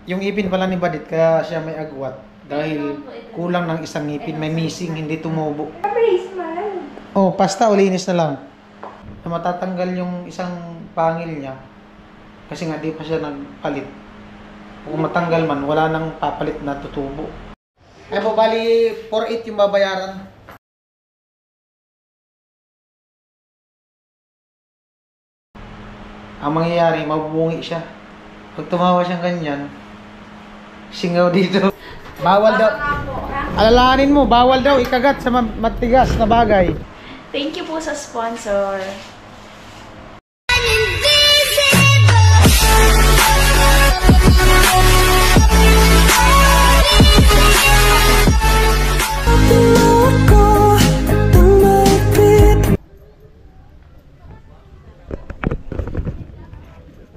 Yung ipin pala ni Badit, kaya siya may agwat. Dahil kulang ng isang ngipin, may missing, hindi tumubo. Oh, pasta o linis na lang. Na matatanggal yung isang pangil niya. Kasi nga di pa siya nagpalit. Kung matanggal man, wala nang papalit na tutubo. Ay po, bali 4.8 yung babayaran. Ang mangyayari, mabubungi siya. Pag tumawa siyang ganyan, singaw dito. Bawal daw. Alalahanin mo, bawal daw ikagat sa matigas na bagay. Thank you po sa sponsor.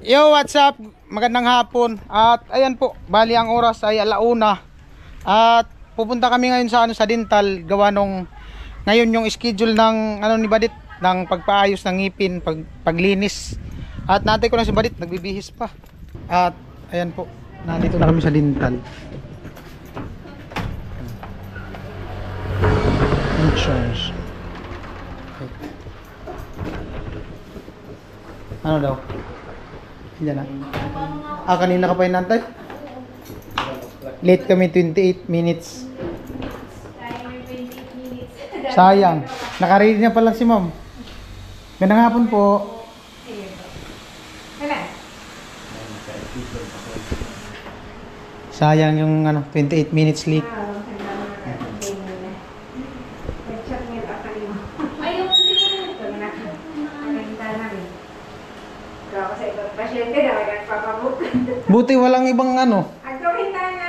Yo, what's up? Magandang hapon. At ayan po, bali ang oras ay 1:00. At pupunta kami ngayon sa dental, gawa nung ngayon yung schedule ng ni Badit ng pagpaayos ng ngipin, paglinis. At natay ko lang si Badit, nagbibihis pa. At ayan po, nandito na kami sa dental. Insurance. Ano daw? Yan na. Kanina ka pa inantay? Late kami 28 minutes. Sayang. Nakaready na pala si ma'am. Magandang hapon po. Sayang yung 28 minutes late. Buti walang ibang Agawin tayo na,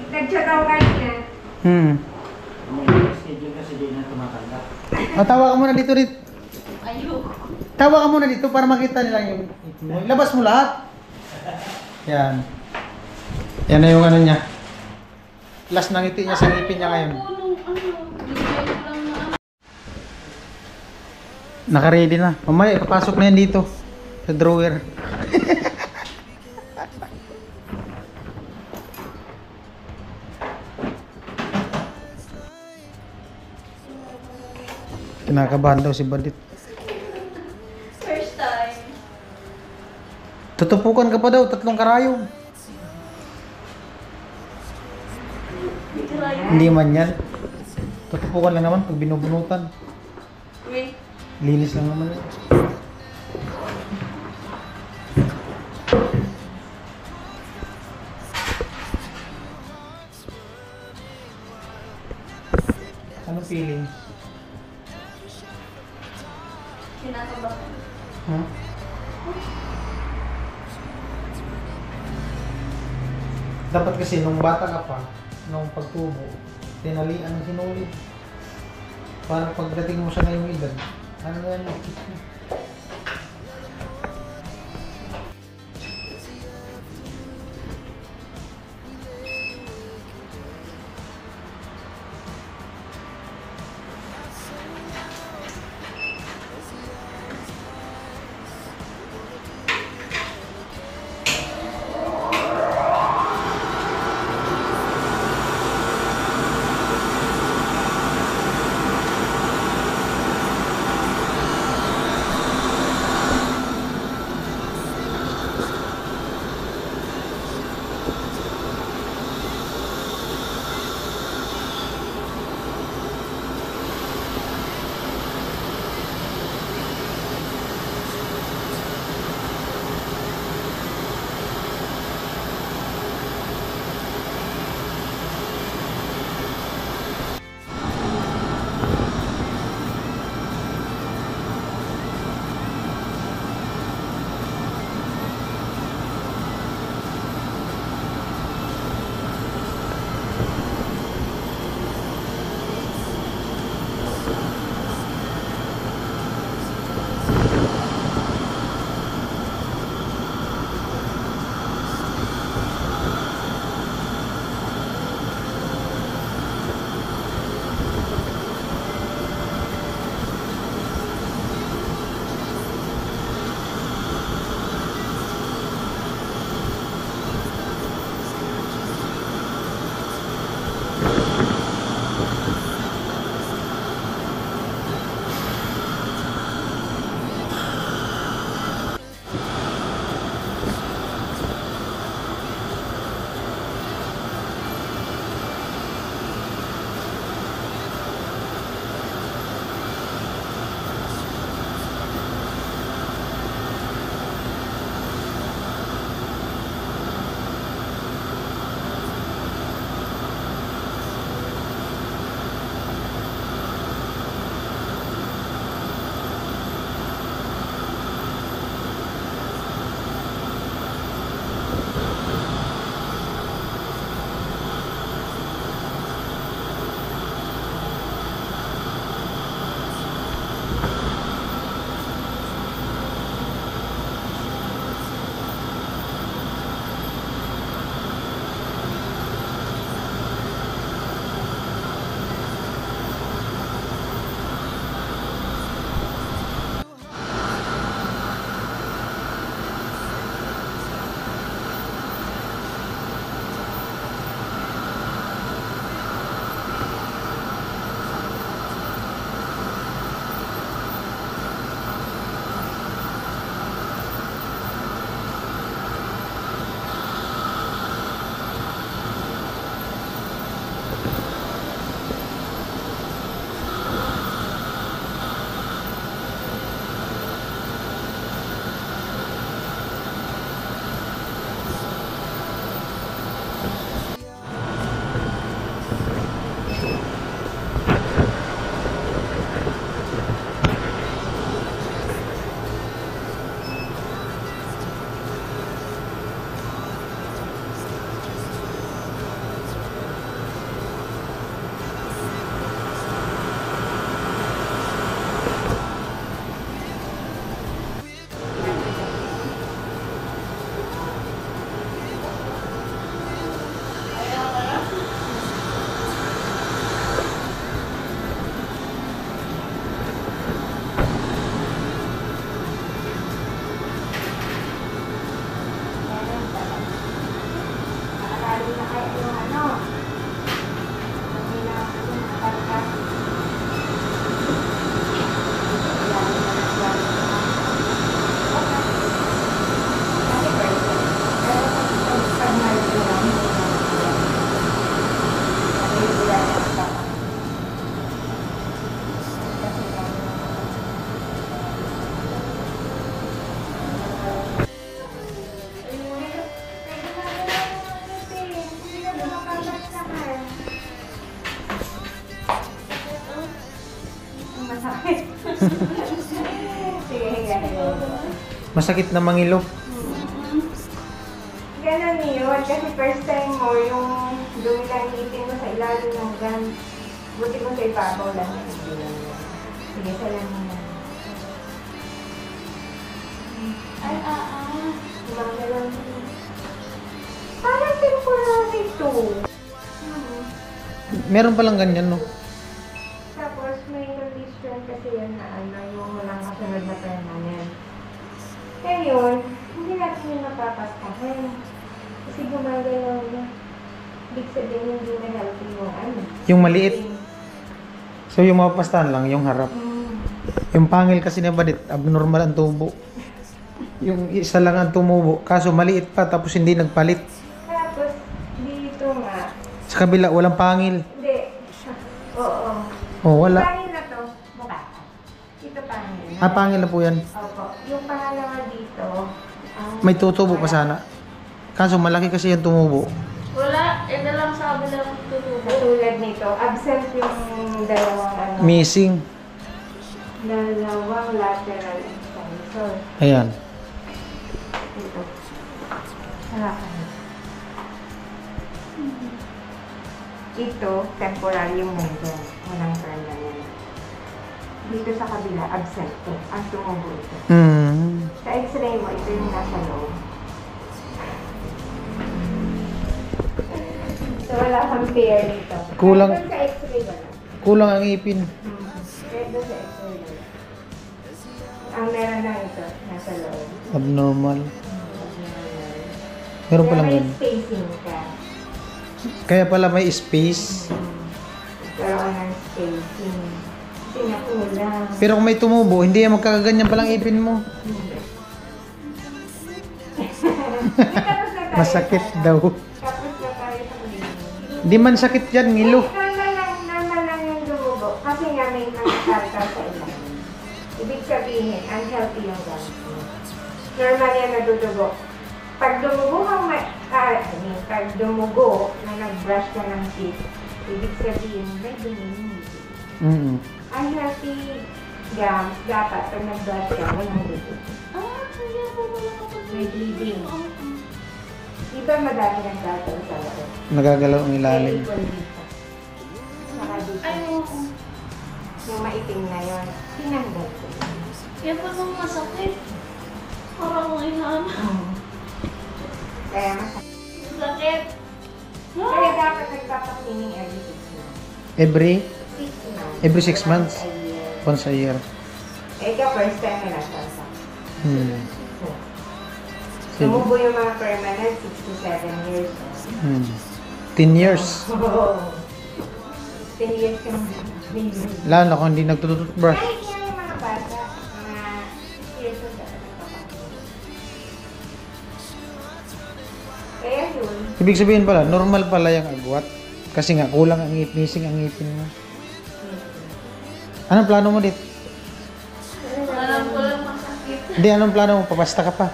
nag-chagaw kayo na. Schedule kasi di na tumatanda. Tawa ka muna dito rin. Ayoko. Tawa ka muna dito para makita nila yung labas mo lahat. Yan. Yan na yung niya. Last ng ngiti niya sa ngipin niya ngayon. Naka-ready na. Mamaya ipapasok na yan dito. Sa drawer. Kinakabahan daw si Badit. First time. Tutupukan ka pa daw, 3 karayom. Hindi man yan. Tutupukan lang naman pag binubunutan. Wait. Linis lang naman yan. Anong feeling? Kinakabahan. Huh? Dapat kasi nung bata ka pa, nung pagtubo, tinalian ng sinulid. Para pagdating mo sa ngayong edad, ano na yan? Masakit na mangilo. Ganun yun. Kasi first time mo, yung dumi lang ngipin mo sa ilalim ng gan. Buti mo sa ibabaw lang. Sige, salam mo na. Ay, Mga lang. Parang temporary to. Meron palang ganyan, no? Tapos may condition kasi yan na ano, yung walang kasunod na permanent. Ngayon, hindi natin yung mapapastahin. Kasi gumagalaw na. Ibig sabihin hindi na healthy yung ano. Yung maliit. So yung mapapastahan lang, yung harap. Yung pangil kasi na badit, abnormal ang tubo. Yung isa lang ang tumubo, kaso maliit pa tapos hindi nagpalit. Tapos, dito nga. Sa kabila, walang pangil. Hindi. Oo. Oh, wala. Pangil na to. Buka. Dito pangil na. Pangil na po yan. Opo. Yung pangalawa dito. May tutubo pa sana. Kaso malaki kasi yung tumubo. wala. Ito lang sa kabilang tutubo. Katulad nito, absent yung dalawang ano. Missing. Dalawang lateral incisor. Ayan. Ito. Halakan. Ito, temporary yung mundo. Walang permanent. Dito sa kabila, absent to. Ang tumubo ito. Mm. Sa x-ray mo, ito yung nasa loob. So, wala kang pair dito. Kulang. Kahit doon sa x-ray wala. Kulang ang ipin. Kahit doon sa x-ray wala. Ang meron lang ito, nasa loob. Abnormal. Meron Kaya palang may ganyan. spacing ka. Kaya pala may space. Karoon ng spacing. Kasi nakulang. Pero kung may tumubo, hindi yan magkakaganyan palang ipin mo. Masakit daw. Tapos na tayo sa kulinis. Hindi man sakit yan, ngilo. Normal lang yung dumubo. Kasi nga may mga karta sa ilalim. Ibig sabihin, unhealthy yung gamit mo. Normal yan nadudugo. Pag dumugo kang pag dumugo na nag-brush ka ng teeth, ibig sabihin, may dumugo. Unhealthy gums, dapat pag nag-brush ka, walang dugo. Kaya po wala kapag May bleeding. Iba madami ng gagawin sa loob. Nagagalaw ang ilalim. May equal dito. Saka dito. Ay, oo. Yung maitim na yun, tinanggal ko. Kaya pa nung masakit. Parang inaano. Kaya masakit. Sakit. Kaya dapat nagpapakining every 6 months. Every 6 months. Every 6 months? Once a year. once a year. Eh, ikaw first time na nasa. Hmm. Tumubo yung mga permanent 6 to 7 years. 10 years. 10 years yung baby. Lalo na kung hindi nagtututbrush. Kahit nga yung mga bata, mga years old na kaya yun. Ibig sabihin pala, normal pala yung agwat. Kasi nga, kulang ang missing ang ngipin mo. Anong plano mo dit? Alam ko lang masakit. Hindi, anong plano mo? Papasta ka pa.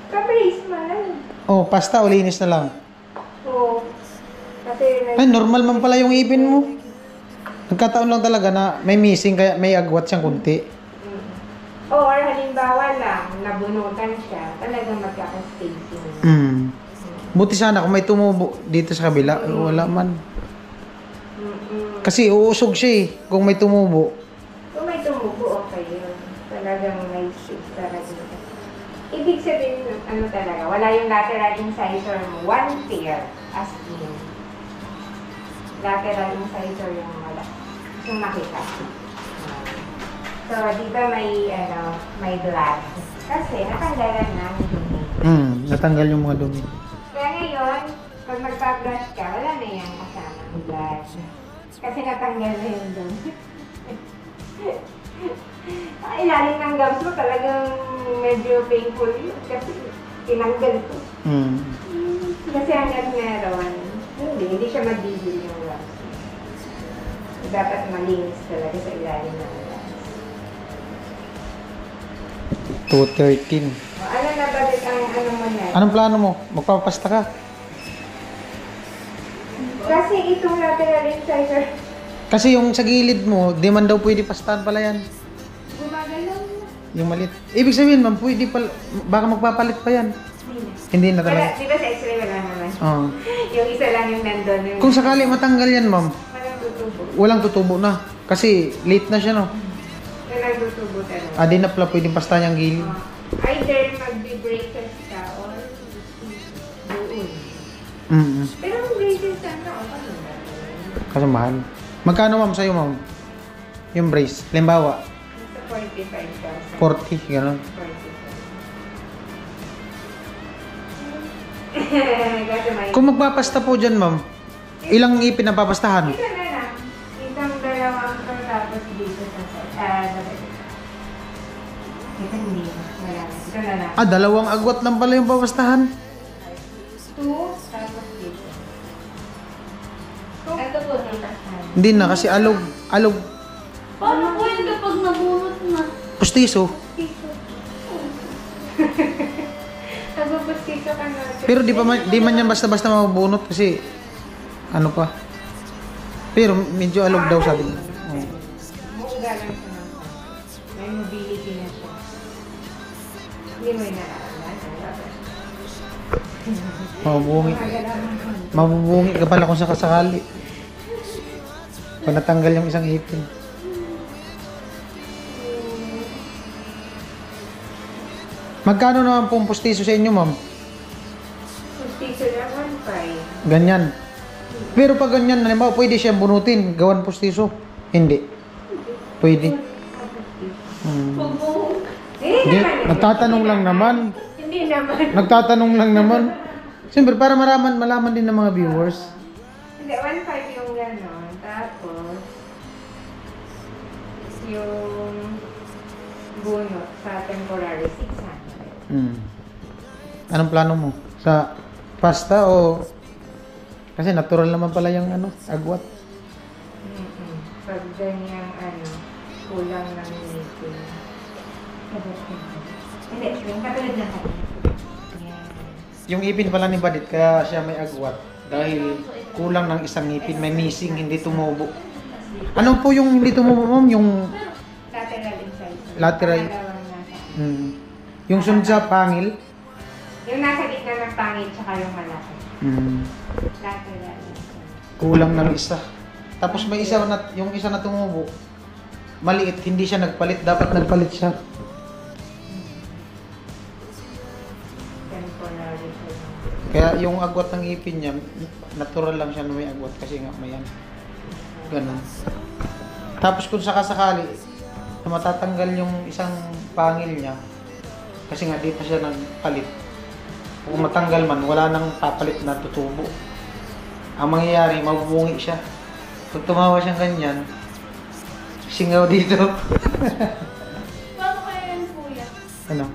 Ka-brace man. Oh, pasta o linis na lang. Oo. Kasi Ay, normal man pala yung ngipin mo. Nagkataon lang talaga na may missing, kaya may agwat siyang kunti. or halimbawa lang, nabunutan siya, talagang magkaka-spacing. Buti sana kung may tumubo dito sa kabila. Wala man. Kasi uusog siya eh, kung may tumubo. Kung may tumubo, okay yun. Talagang may space talaga. Ibig sabihin, ano talaga, wala yung lateral incisor mo. One pair, as in. Lateral incisor yung wala. Yung makita. So, di ba may, may blood? Kasi natanggalan na ng dumi. Natanggal yung mga dumi. Kaya ngayon, pag magpa-brush ka, wala na yung kasama ng blood. Kasi natanggal na yung dumi. Ang ilalim ng gums mo talagang medyo painful yun kasi tinanggal ko. Kasi hanggang meron, hindi siya magigil yung gums. Dapat malinis talaga sa ilalim ng gums. 213. Ano na ba ang ano mo na? Anong plano mo? Magpapasta ka? Kasi itong lateral incisor, Kasi yung sa gilid mo, di man daw pwede pastahan pala yan. gumagalaw na. Yung maliit. Ibig sabihin, ma'am, pwede pala, baka magpapalit pa yan. Hindi na Wala, talaga. di ba sa x-ray wala naman? Oo. Yung isa lang yung nandun. Yung Kung sakali matanggal yan, ma'am, walang tutubo. walang tutubo na. Kasi late na siya, no? Walang tutubo talaga. Di na pala pwedeng pasta niyang gilid. Either magbe-braces ka or doon. Pero ang braces sana, okay na. Kasi mahal. Magkano, ma'am, sa'yo, ma'am? Yung brace. Limbawa, Sa 45,000. 40, gano'n. 45. Kasi may... Kung magpapasta po dyan, ma'am, ilang ngipin ang papastahan? Isa na lang. Isang dalawang to, tapos dito sa ito hindi. Wala na. Ito na lang. Dalawang agwat lang pala yung papastahan. 2, tapos dito. Ito po, titasan. Hindi na, kasi alog. Alog. Paano po yun kapag nabunot na? Pustiso. Nagpupustiso ka na. Pero di man yan basta-basta mabubunot kasi ano pa. Pero medyo alog daw sabi niya. Oo. Muuga lang siya ng may mobility na siya. Hindi mo yung naaalan. Mabubungi. Mabubungi ka pala kung sakasakali. Pag natanggal yung isang ipin. Magkano naman pong pustiso sa inyo, ma'am? Pustiso lang 1.5. Ganyan. Pero pag ganyan, halimbawa, pwede siyang bunutin, gawan pustiso. Hindi. Pwede. Pagbuhok. Hindi, nagtatanong lang naman. Hindi naman. Nagtatanong lang naman. Siyempre, para malaman din ng mga viewers. Hindi, 1.5 yung gano'n. Tapos, yung bunot sa temporary 600. Anong plano mo? Sa pasta o... Kasi natural naman pala yung agwat. Pag ganyang kulang ng ngipin. Hindi, yung katulad na tayo. Yung ipin pala ni Badit, kaya siya may agwat. Dahil kulang ng isang ngipin, may missing, hindi tumubo. Ano po yung hindi tumubo, ma'am? Yung Lateral inside. Lateral. Dalawang nasa. yung sunod sa pangil. Yung nasa gitna ng pangit tsaka yung malaki. Lateral inside. Kulang ng isa. Tapos may isa na, yung isa na tumubo. Maliit, hindi siya nagpalit. Dapat nagpalit siya. Temporary. Kaya yung agwat ng ipin niya, natural lang siya na may agwat kasi nga may ganun. Tapos kung sakasakali, na matatanggal yung isang pangil niya, kasi nga di pa siya nagpalit. Kung matanggal man, wala nang papalit na tutubo. Ang mangyayari, mabubungi siya. Pag tumawa siyang ganyan, singaw dito. Paano kaya yan, kuya? Ano?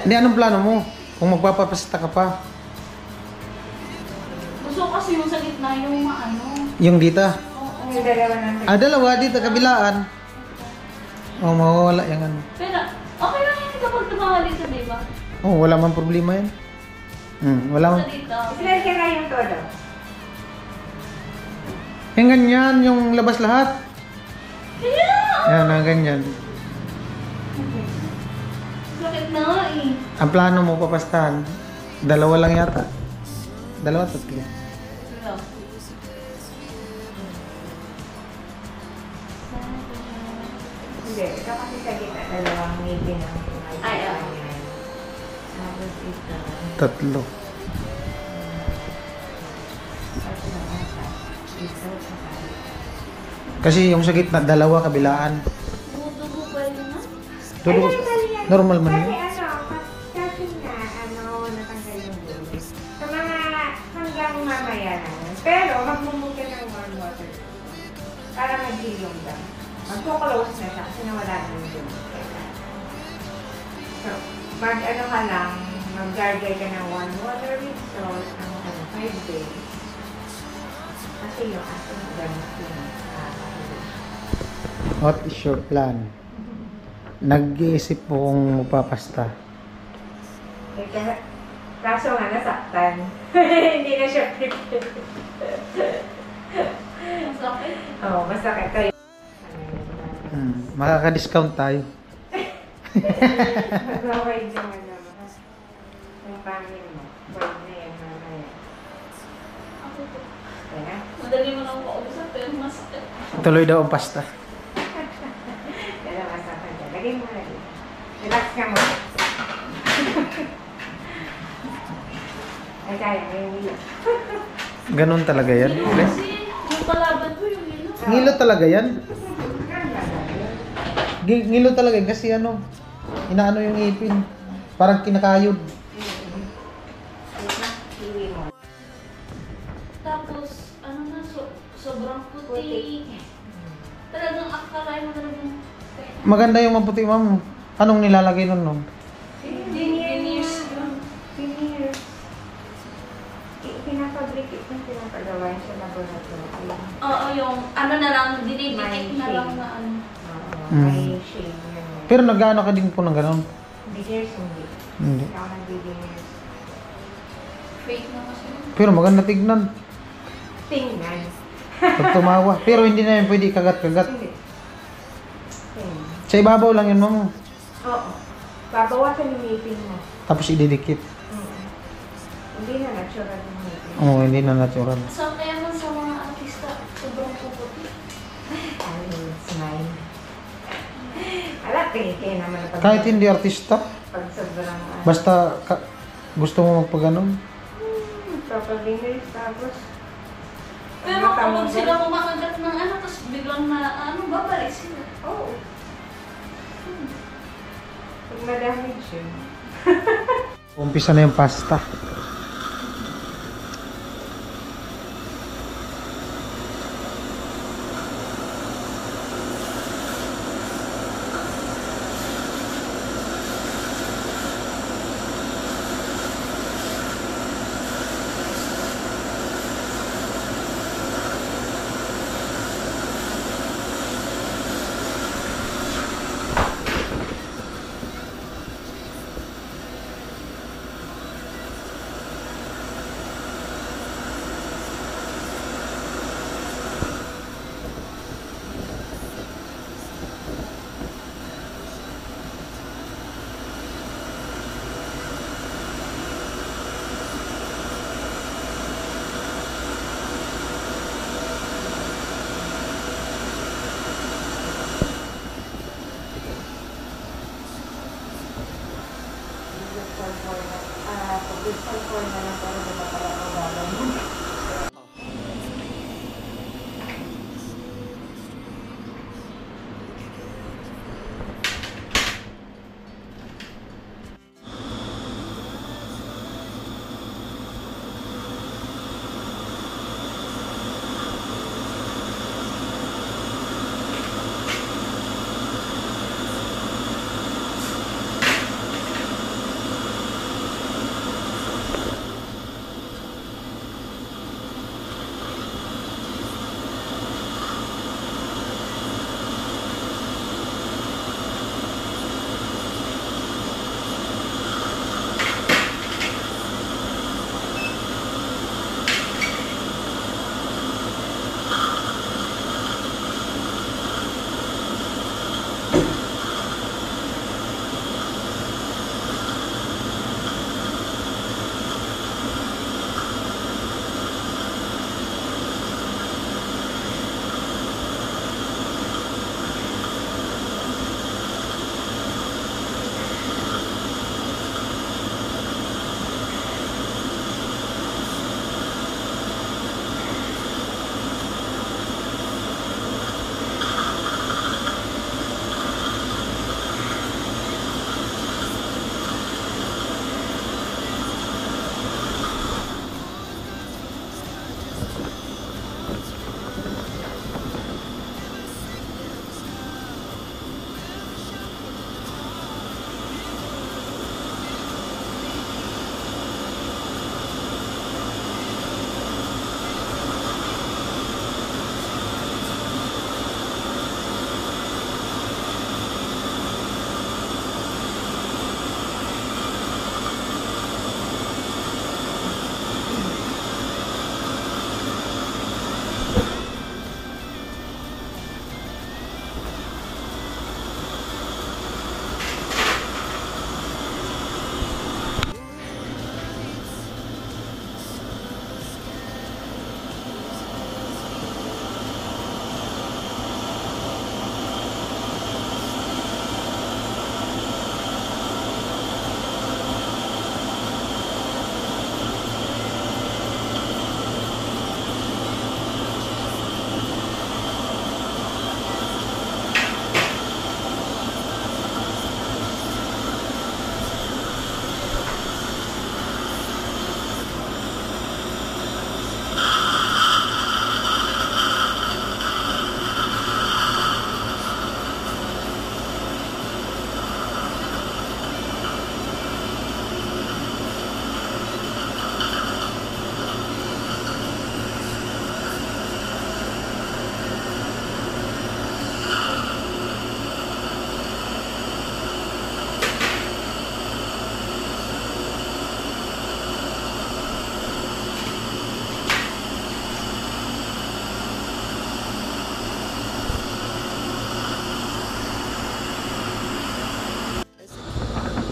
Hindi, anong plano mo? Kung magpapapasta ka pa. Gusto ko kasi yung sa gitna, yung maano. Yung dito. Oo. Yung dalawa ng Dalawa dito, kabilaan. Mawawala yung ano. Pero, okay lang yan kapag tumawa dito, di ba? Wala man problema yan. Wala man. Sa dito. Ilan ka na yung todo? Yung ganyan, yung labas lahat. Yeah! Yan, ganyan. Sakit na nga eh. Ang plano mo papastahan, dalawa lang yata. Dalawa, tatlo. Wala. Hindi, ito kasi sa gitna dalawang ngipin ang Ay, oo. Tapos ito. Tatlo. Tatlo ata. Ito saka. Kasi yung sa gitna, dalawa kabilaan. Dugo pa rin na. Tulo, normal man yun. Kasi kasi nga, natanggal yung dulo. Sa mga hanggang mamaya na. Pero, magmumuga ng warm water. Para mag-hilong lang. Magpo-close na siya kasi nawala na yung dulo. So, ka lang, mag-gargle ka ng warm water with salt, 5 days. Kasi yung ating gamit yun. What is your plan? Nag-iisip po kung magpapasta. Kaso nga nasaktan. Hindi na siya prepared. Ang sakit. Oo, basta kayo. Makaka-discount tayo. Mag-avoid naman naman. Yung pangin mo. Void na yan mamaya. Ako po. Kaya? Madali mo lang kausap pero masakit. Tuloy daw ang pasta. Kaya masakan ka. Lagay mo na dito. Relax ka mo. Ay, kaya. Ngayon nila. Ganun talaga yan. Yun kasi, yung palaban ko yung yun. Ngilo talaga yan. Ngilo talaga yan kasi ano, inaano yung ipin. Parang kinakayod. Hiwi mo. Tapos, ano na, sobrang puti. Talagang akalain mo talagang... Maganda yung maputi, ma'am. Anong nilalagay nun nun? Veneers yun. Veneers. Pinafabricate na pinapagawa sa laboratory. Oo, yung ano na lang, dinidikit na lang na ano. Oo, may shade yun. Pero nag-ano ka din po ng ganun? Veneers hindi. Hindi. Hindi ako nag-veneers. Fake na kasi. Pero maganda tignan. Tingnan. Pag tumawa. Pero hindi na yun pwede kagat-kagat. Hindi. Tingnan. Sa ibabaw lang yun, ma'am. Oo. Babawasan yung ngipin mo. Tapos ididikit. Hindi na natural yung ngipin. Oo, hindi na natural. So, kaya man sa mga artista, sobrang puputi. Ay, smile. Ala, kaya naman na Kahit hindi artista, pag sobrang basta gusto mo magpaganon. Papaliners tapos Pero kapag sila kumakagat ng ano, tapos biglang na ano, babalik sila. Oo. Pag madamage yun. Umpisa na yung pasta. Pag-discount ko na lang para na pala ang gagawin.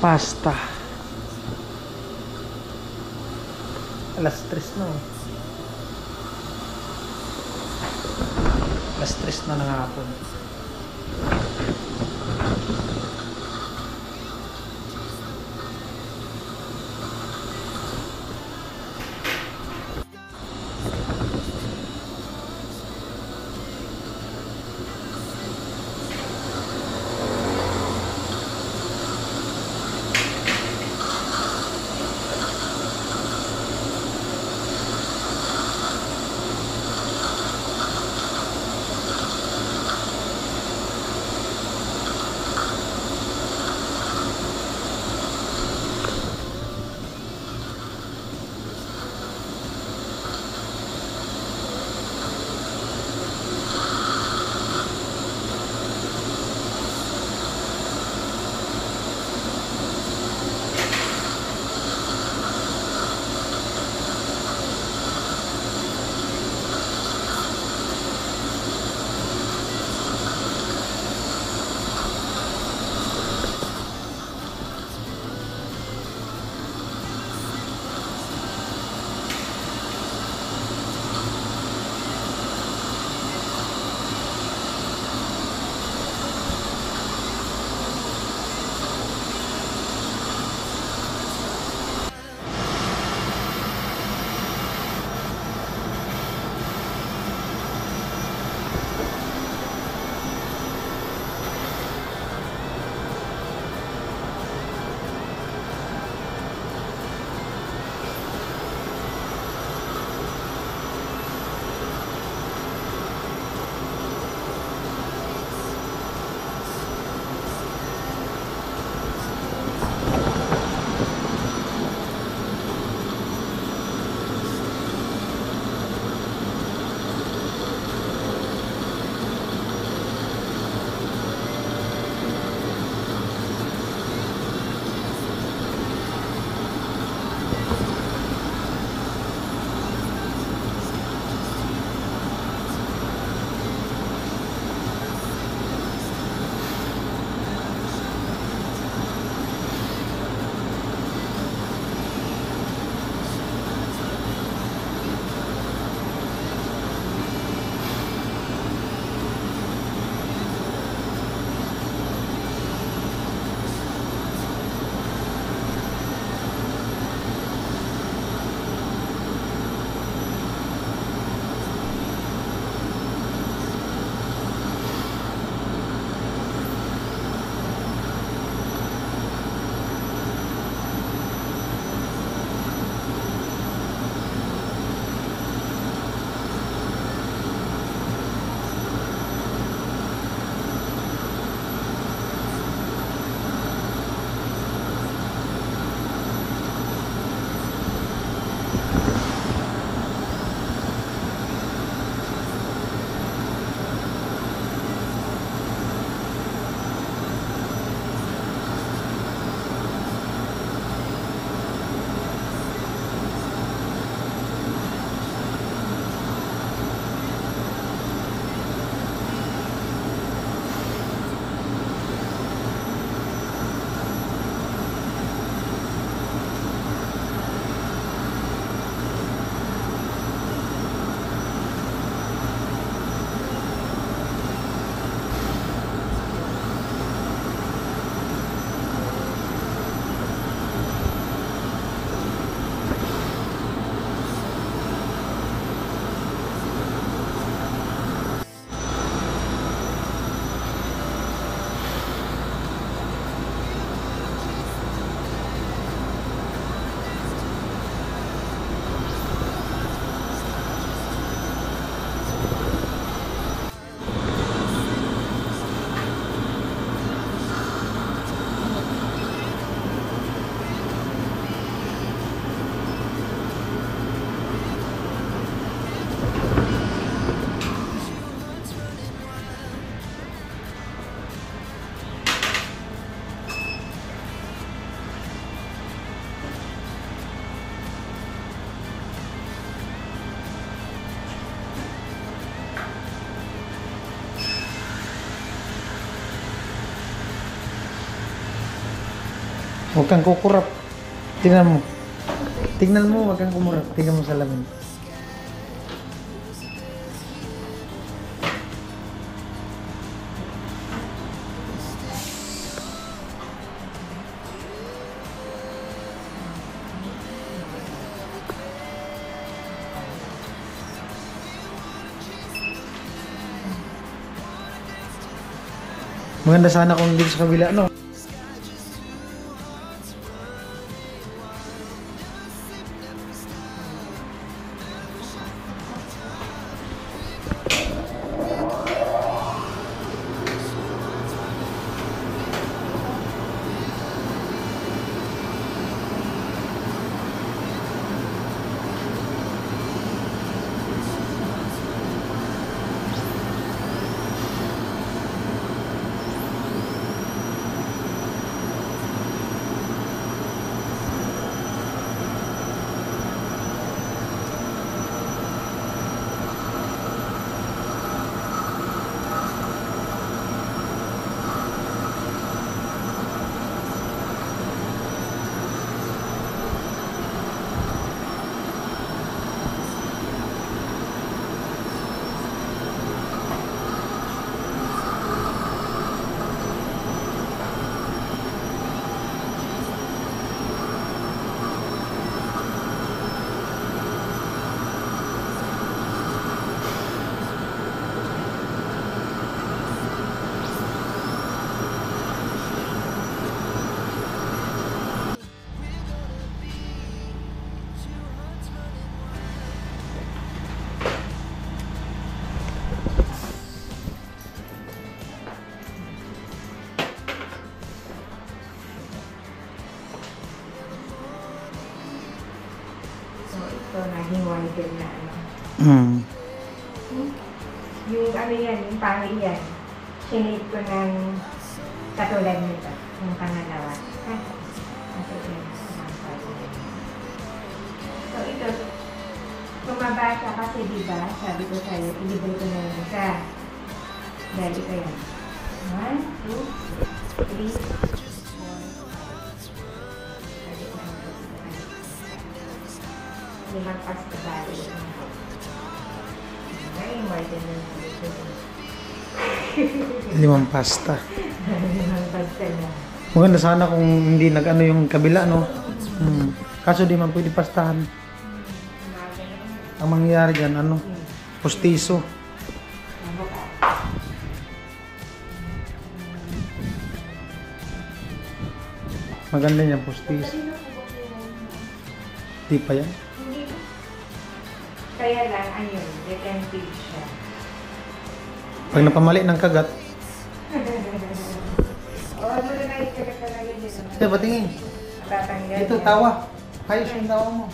pasta. Alas 3 na. Alas 3 na ng hapon. Huwag kang kukurap. Tingnan mo. Tingnan mo, huwag kang kumurap. Tingnan mo sa lamin. Maganda sana kung dito sa kabila, no? So, nahiwalay din na ano. Yung ano yan, yung pangit yan. Sinate ko ng katulad nito. Yung pangalawa. Ha? Kasi yan. So, ito. Tumaba siya kasi diba, sabi ko sa'yo, ilibre ko na yung isa. Dali ko yan. 1, 2, 3, 5 pasta bali. Ay, more than 5 pasta. 5 pasta na. Maganda sana kung hindi nag-ano yung kabila, no? Kaso di man pwede pastahan. Ang mangyayari dyan, ano? Postiso. Maganda yan, postiso. Di pa yan? Hindi. Kaya lang, ayun, retentive siya. Pag napamali ng kagat, Oo, ano na naikagat talaga dito. ito, patingin. Tatanggal. Ito, tawa. Ayos yung tawa mo.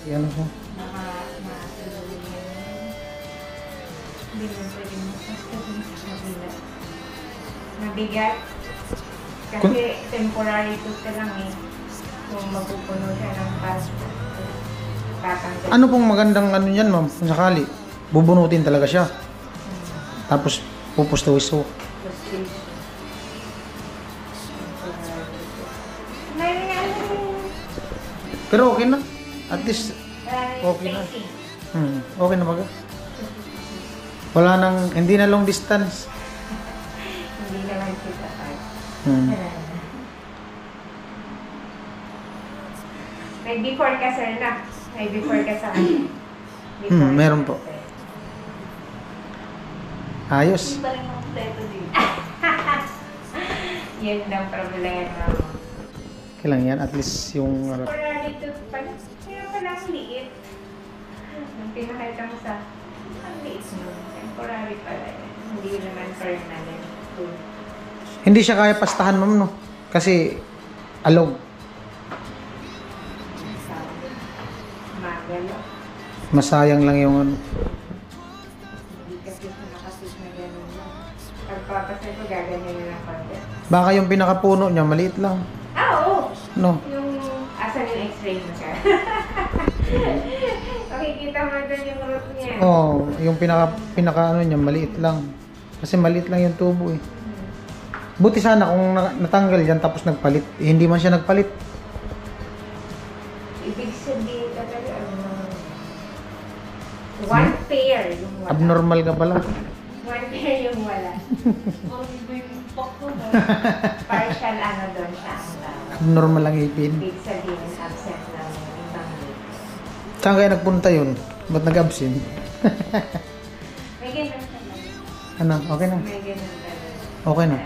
Yan ako. Makatulog yan. Hindi mo pwede mo. Mabigat. Mabigat. Kasi temporary tooth ka lang eh. Kung mapupuno siya ng pasta. Tatanggal. Ano pong magandang ano yan, ma'am? Kung sakali, bubunutin talaga siya. Tapos, pupustawiso. Pero okay na. At least, okay na. Okay na baga. Wala nang, hindi na long distance. Hindi naman kita part. May before ka sir na. May before ka sa akin. Meron po. Ayos. Hindi pa rin kompleto dito. Yun ang problema mo. Kailang yan, at least yung ano. Temporary tooth pala. Kaya pala ang liit. Nung pinakita mo sa ang liit mo. Temporary pala yan. Hindi naman permanent tooth. Hindi siya kaya pastahan, ma'am, no? Kasi alog. Magalo. Masayang lang yung ano. Hindi kasi nakapit na gano'n lang. Pagpapasay ko gaganyan na lang konti. Baka yung pinakapuno niya, maliit lang. Ah, oo! No? Yung, asan yung x-ray mo siya? Makikita mo doon yung root niya. Oh, yung pinaka ano niya, maliit lang. Kasi maliit lang yung tubo eh. Buti sana kung natanggal yan tapos nagpalit. Eh, hindi man siya nagpalit. Ibig sabihin talaga, one pair yung wala. Abnormal ka pala. One pair yung wala. Parang iba yung pakto mo. Partial ano doon siya ang tawag. Abnormal lang ipin. Ibig sabihin, absent ng ibang lips. Saan kaya nagpunta yun? Ba't nag-absent? May ganun talaga. Ano? Okay na? May ganun talaga. Okay na.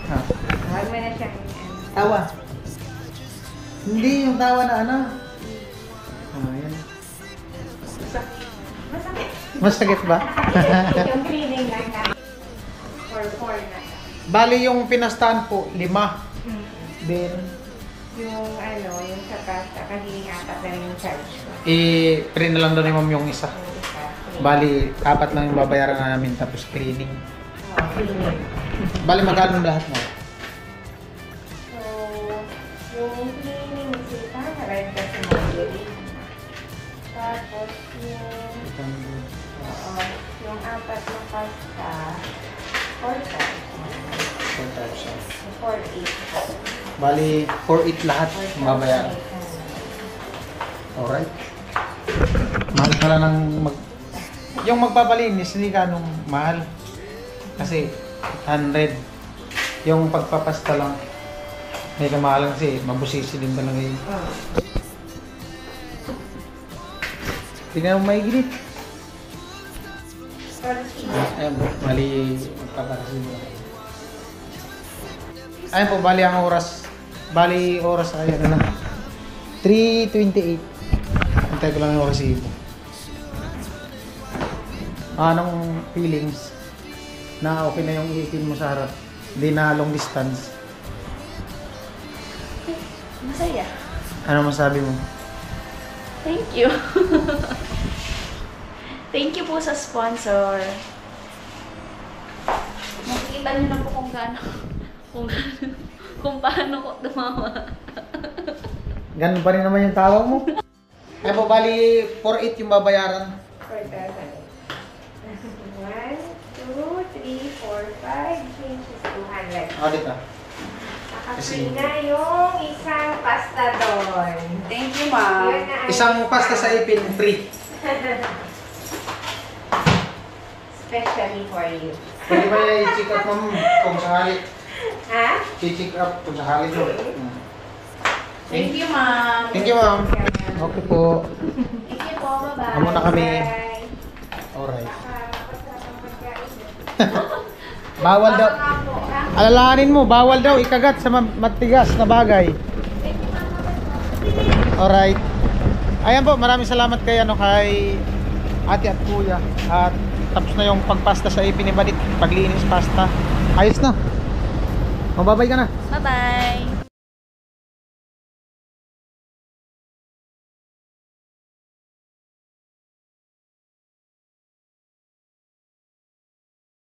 Ah. Huwag mo na siyang Tawa. Hindi yung tawa na ano. Ah, yan. masakit. Masakit ba? Yung cleaning lang na. Or four na. Bali yung pinastahan po, 5. Then, Yung ano, yung sa pasta, kasi 4 na yung charge ko. i-print na lang doon ni ma'am yung isa. Yung isa, Bali, 4 lang yung babayaran namin tapos cleaning. cleaning. Bali, magkano lahat mo? So, yung cleaning is 800 kasi mag-delivery. Tapos yung, yung 4 na pasta, 4,000. 4,800. Bali, 4,800 lahat yung babayaran. Alright. Mahal pala ng yung magpapalinis, hindi ganong mahal. Kasi 100. Yung pagpapasta lang, may kamahalan kasi mabusisi din talaga yun. Tingnan mo maigilid. Ayun po, bali magpaparasibo. Ayun po, bali ang oras. Bali oras ay ano na. 3:28. Antay ko lang yung resibo. Anong feelings na okay na yung iipin mo sa harap? Hindi na long distance. Masaya. Ano masabi mo? Thank you. Thank you po sa sponsor. Makikita niyo na po kung gaano, kung paano ko tumawa. Ganun pa rin naman yung tawa mo. Ay po, bali 4,800 yung babayaran. 4,000. 1, 2, 3, 4, 5, change is 200. Audit ah. Nakapili na yung isang pasta doon. Thank you, ma'am. Yun na ang- Isang pasta sa ipin, free. Especially for you. Pwede ba i-check up ma'am kung sakali? Ha? I-check up kung sakali mo. Thank you, ma'am. Thank you ma'am. Okay po. Thank you po. Bye-bye. Amo na kami. Bye. Alright. Masarap ang pagkain. Bawal daw. Baka po, ha? Alalahanin mo, bawal daw ikagat sa matigas na bagay. Alright. Ayan po, maraming salamat kay kay ate at kuya. At tapos na yung pagpasta sa ipin ni Badit, paglinis pasta. Ayos na. Mababay ka na. Bye-bye.